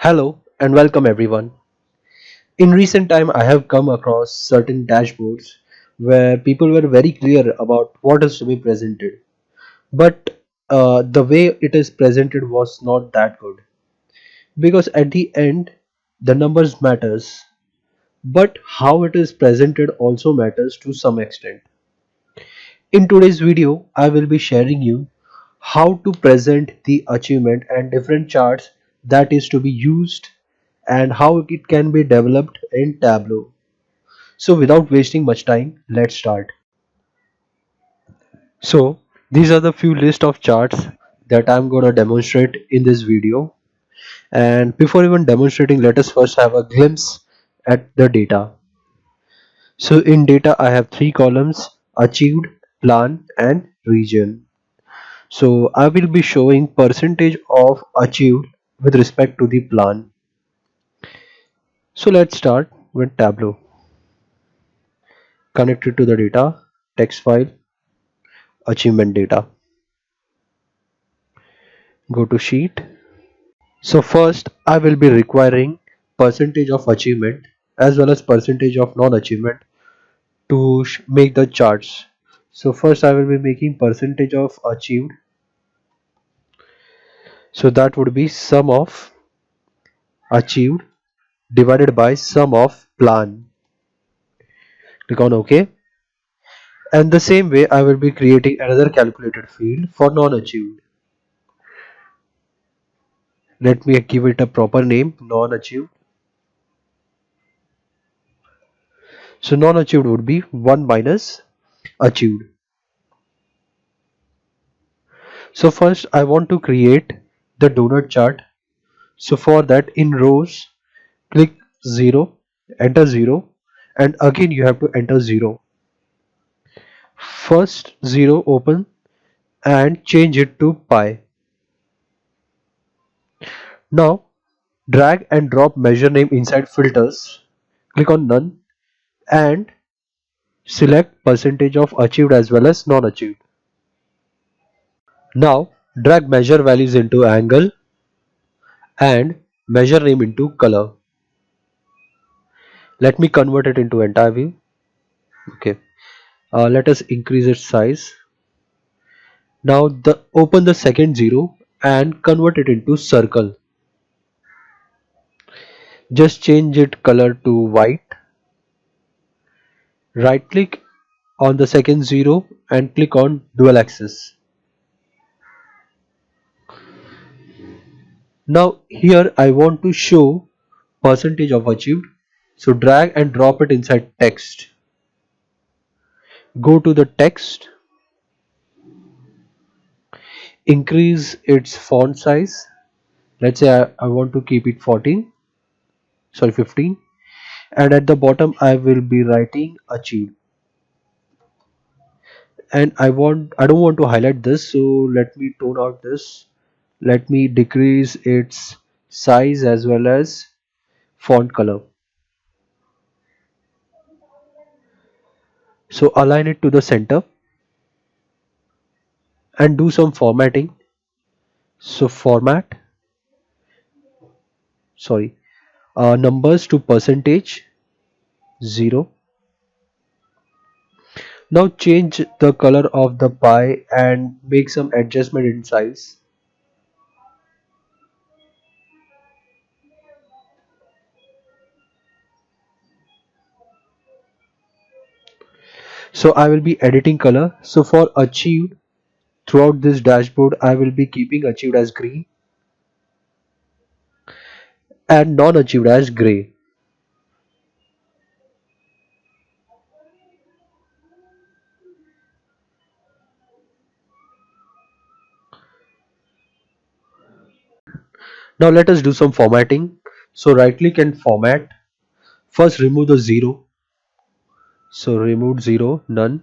Hello and welcome everyone. In recent time I have come across certain dashboards where people were very clear about what is to be presented. But the way it is presented was not that good. Because at the end the numbers matters, but how it is presented also matters to some extent. In today's video, I will be sharing you how to present the achievement and different charts that is to be used and how it can be developed in Tableau. So without wasting much time, let's start. So these are the few list of charts that I'm going to demonstrate in this video. And before even demonstrating, let us first have a glimpse at the data. So in data, I have three columns: achieved, plan, and region. So I will be showing percentage of achieved with respect to the plan. So let's start with Tableau. Connect it to the data, text file, achievement data. Go to sheet. So first I will be requiring percentage of achievement as well as percentage of non-achievement to make the charts. So first I will be making percentage of achieved. So that would be sum of achieved divided by sum of plan. Click on OK. And the same way I will be creating another calculated field for non-achieved. Let me give it a proper name, non-achieved. So non-achieved would be 1 minus achieved. So first I want to create the donut chart. So for that, in rows, click 0, enter 0, and again you have to enter 0. First 0 open and change it to pi. Now drag and drop measure name inside filters. Click on none and select percentage of achieved as well as non-achieved. Now drag measure values into angle and measure name into color. Let me convert it into entire view. Okay. Let us increase its size. Now open the second 0 and convert it into circle. Just change it color to white. Right click on the second 0 and click on dual axis. Now here I want to show percentage of achieved. So drag and drop it inside text. Go to the text. Increase its font size. Let's say I want to keep it 15, and at the bottom I will be writing achieved. And I don't want to highlight this, so let me tone out this. Let me decrease its size as well as font color. So align it to the center and do some formatting. So format, sorry, numbers to percentage 0. Now change the color of the pie and make some adjustment in size. So I will be editing color. So for achieved, throughout this dashboard I will be keeping achieved as green and non-achieved as gray. Now let us do some formatting. So right click and format. First remove the 0. So remove 0, none.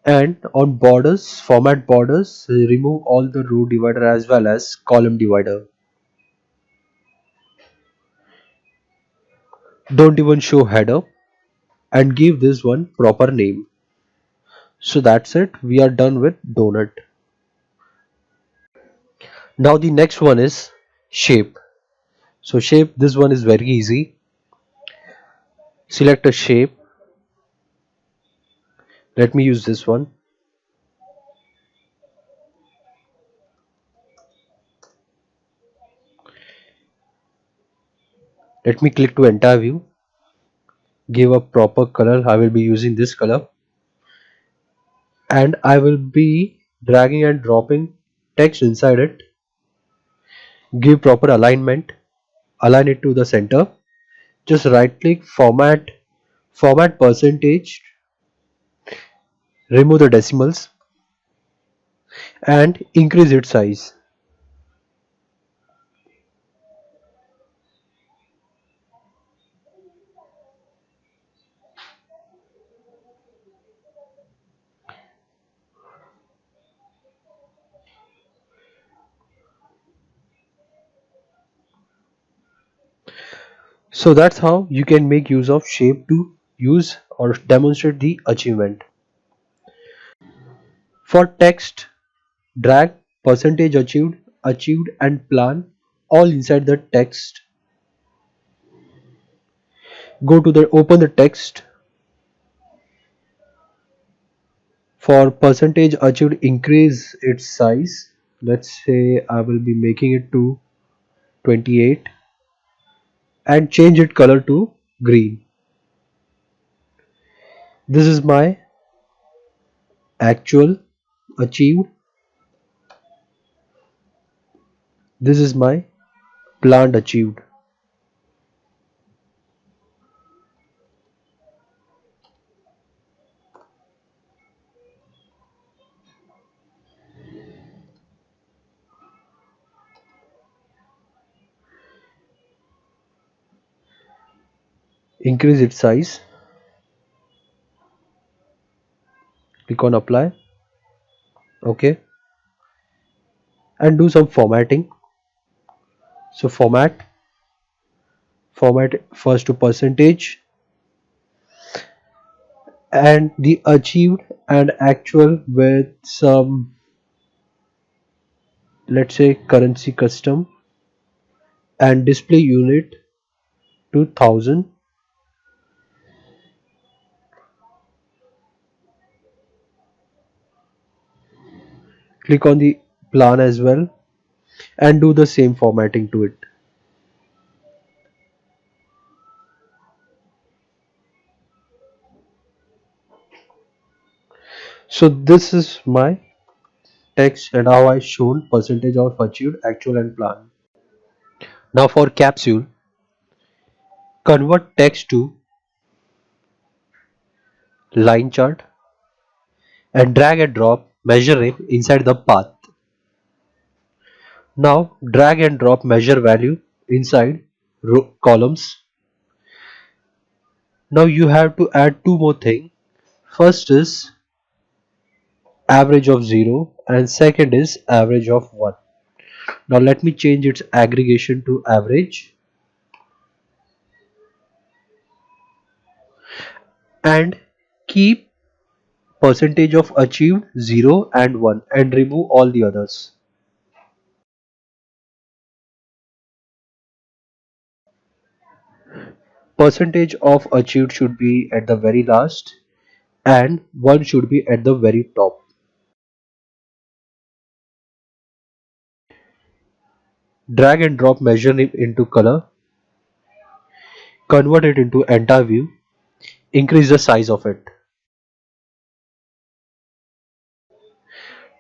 And on borders, format borders, remove all the row divider as well as column divider. Don't even show header and give this one proper name. So that's it. We are done with donut. Now the next one is shape. So shape, this one is very easy. Select a shape. Let me use this one. Let me click to entire view. Give a proper color. I will be using this color, and I will be dragging and dropping text inside it. Give proper alignment. Align it to the center. Just right click, format percentage, remove the decimals, and increase its size. So that's how you can make use of shape to use or demonstrate the achievement. For text, drag percentage achieved and plan all inside the text. Go to the open the text. For percentage achieved, increase its size. Let's say I will be making it to 28 and change its color to green. This is my actual achieved. This is my planned achieved. Increase its size. Click on apply. Okay, and do some formatting. So format first to percentage and the achieved and actual with some, let's say, currency custom, and display unit to 1000. Click on the plan as well and do the same formatting to it. So this is my text and how I shown percentage of achieved, actual and plan. Now for capsule, convert text to line chart and drag and drop measure it inside the path. Now drag and drop measure value inside columns. Now you have to add two more things. First is average of 0 and second is average of 1. Now let me change its aggregation to average and keep percentage of achieved 0 and 1 and remove all the others. Percentage of achieved should be at the very last and 1 should be at the very top. Drag and drop measure it into color, convert it into entire view, increase the size of it.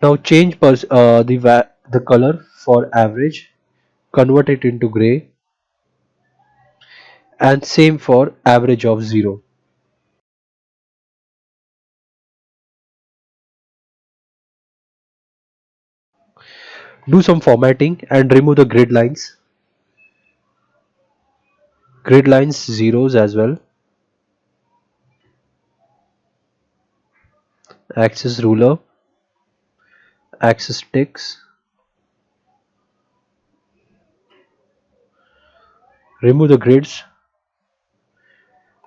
Now change the color for average, convert it into gray, and same for average of 0. Do some formatting and remove the grid lines zeros as well. Axis ruler, axis ticks, remove the grids,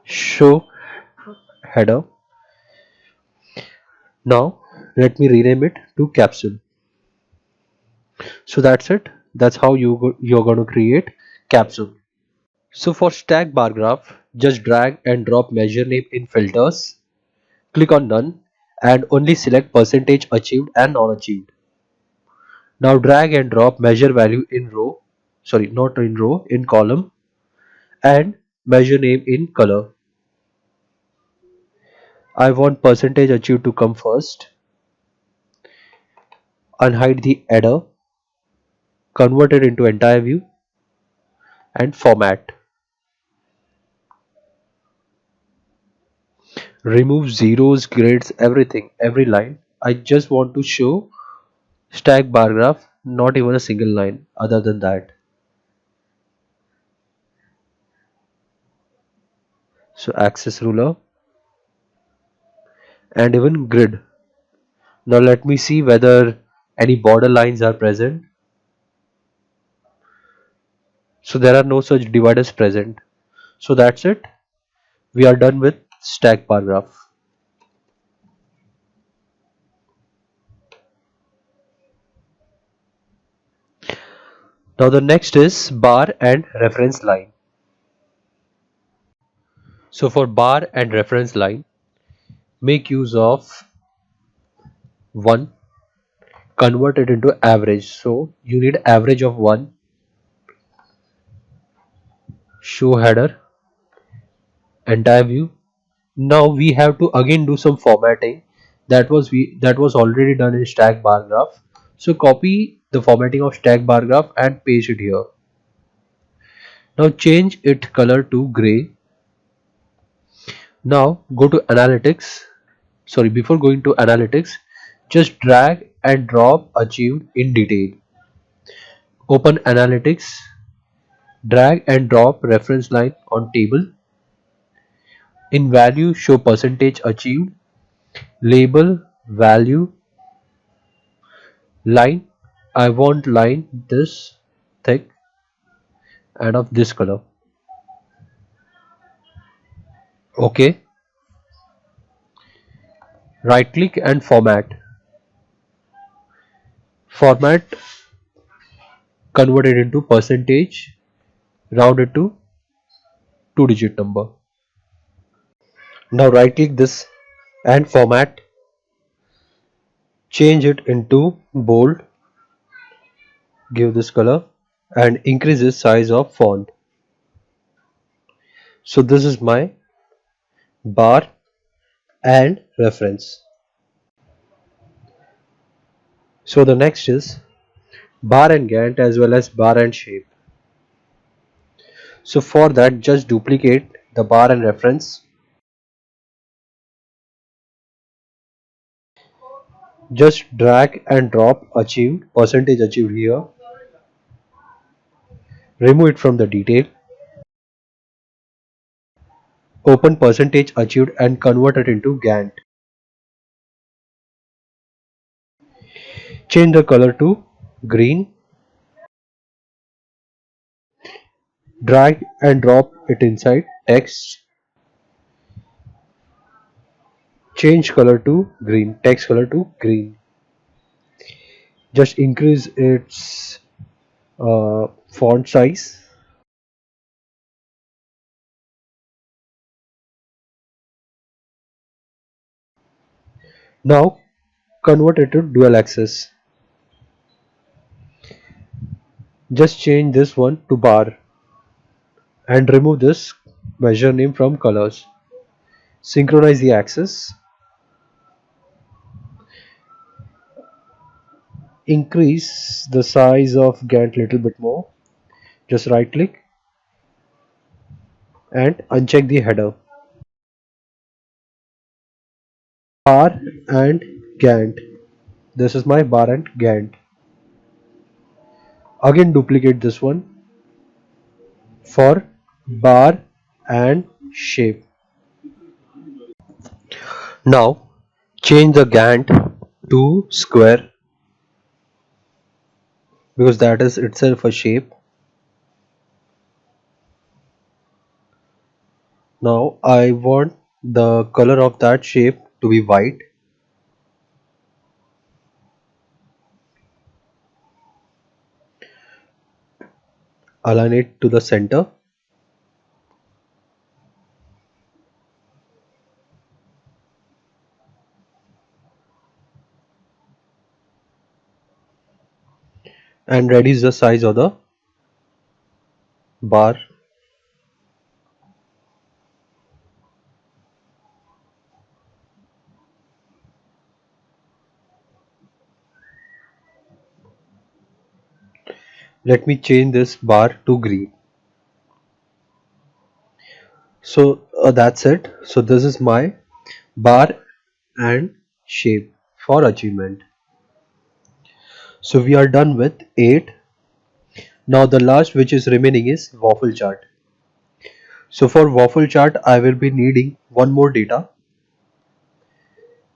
show header. Now let me rename it to capsule. So that's it. That's how you're going to create capsule. So for stack bar graph, just drag and drop measure name in filters, click on none, and only select percentage achieved and non-achieved. Now drag and drop measure value in row, sorry, not in row, in column, and measure name in color. I want percentage achieved to come first. Unhide the header, convert it into entire view, and format. Remove zeros, grades, everything, every line. I just want to show stack bar graph, not even a single line other than that. So axis ruler and even grid. Now let me see whether any border lines are present. So there are no such dividers present. So that's it. We are done with stack bar graph. Now the next is bar and reference line. So for bar and reference line, make use of one, convert it into average. So you need average of one, show header, entire view. Now we have to again do some formatting. That was already done in stack bar graph. So copy the formatting of stack bar graph and paste it here. Now change it color to gray. Now go to analytics. Sorry, before going to analytics, just drag and drop achieved in detail. Open analytics, drag and drop reference line on table. In value, show percentage achieved. Label value line. I want line this thick and of this color. Okay. Right click and format. Format, convert it into percentage, round it to 2-digit number. Now right click this and format, change it into bold, give this color and increase the size of font. So this is my bar and reference. So the next is bar and Gantt as well as bar and shape. So for that, just duplicate the bar and reference. Just drag and drop achieved, percentage achieved here. Remove it from the detail. Open percentage achieved and convert it into Gantt. Change the color to green. Drag and drop it inside text. Change color to green, text color to green. Just increase its font size. Now convert it to dual axis. Just change this one to bar and remove this measure name from colors. Synchronize the axis. Increase the size of Gantt little bit more. Just right click and uncheck the header. Bar and Gantt. This is my bar and Gantt. Again duplicate this one for bar and shape. Now change the Gantt to square because that is itself a shape. Now I want the color of that shape to be white. Align it to the center. And reduce the size of the bar. Let me change this bar to green. So that's it. So this is my bar and shape for achievement. So we are done with 8. Now the last which is remaining is waffle chart. So for waffle chart I will be needing one more data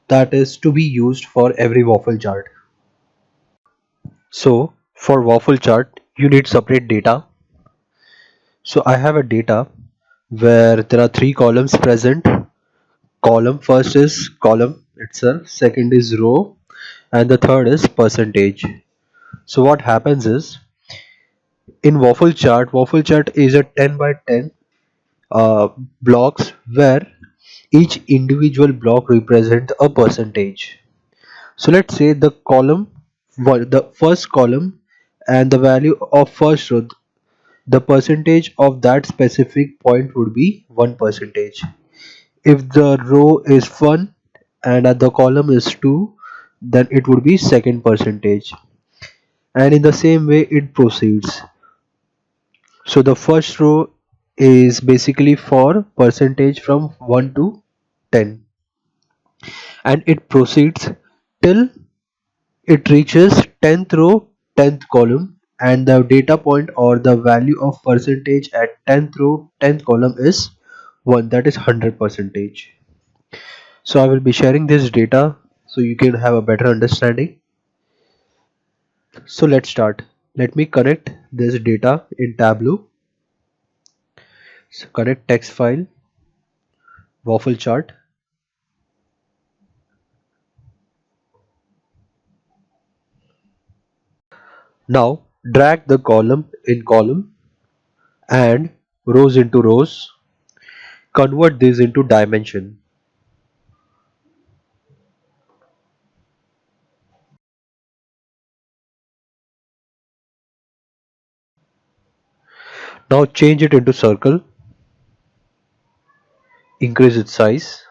that is to be used for every waffle chart. So for waffle chart you need separate data. So I have a data where there are 3 columns present. Column first is column itself, second is row, and the third is percentage. So what happens is in waffle chart is a 10 by 10 blocks where each individual block represents a percentage. So let's say the first column and the value of first row, the percentage of that specific point would be 1%. If the row is 1 and at the column is 2, then it would be second percentage. And in the same way it proceeds. So the first row is basically for percentage from 1 to 10, and it proceeds till it reaches 10th row, 10th column, and the data point or the value of percentage at 10th row, 10th column is 1, that is 100 percentage. So I will be sharing this data so you can have a better understanding. So let's start. Let me connect this data in Tableau. So connect text file, waffle chart. Now drag the column in column and rows into rows. Convert this into dimension. Now change it into circle. Increase its size.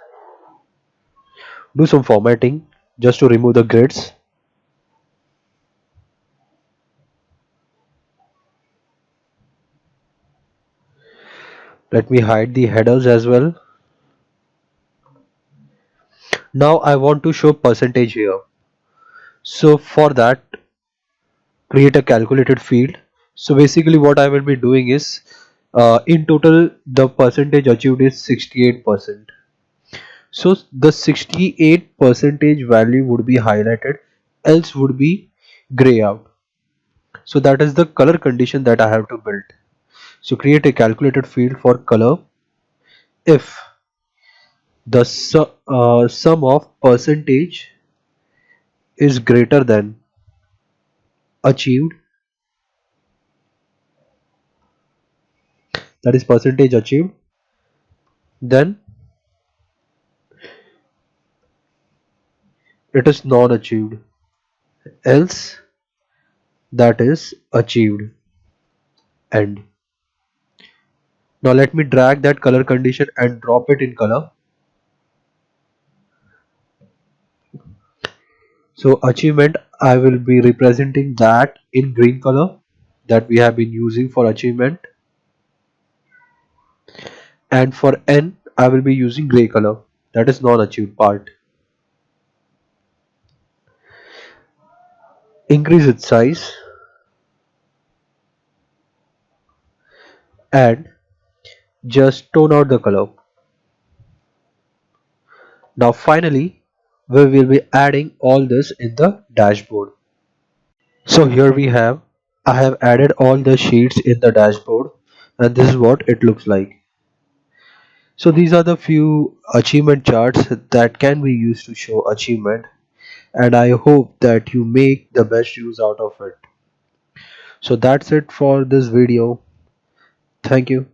Do some formatting just to remove the grids. Let me hide the headers as well. Now I want to show percentage here. So for that, create a calculated field. So basically what I will be doing is in total the percentage achieved is 68%. So the 68 percentage value would be highlighted, else would be gray out. So that is the color condition that I have to build. So create a calculated field for color. If the sum of percentage is greater than achieved, that is percentage achieved, then it is non achieved, else that is achieved. End. Now let me drag that color condition and drop it in color. So achievement, I will be representing that in green color that we have been using for achievement, and for n I will be using gray color, that is non achieved part. Increase its size and just tone out the color. Now finally we will be adding all this in the dashboard. So here we have, I have added all the sheets in the dashboard, and this is what it looks like. So these are the few achievement charts that can be used to show achievement, and I hope that you make the best use out of it. So that's it for this video. Thank you.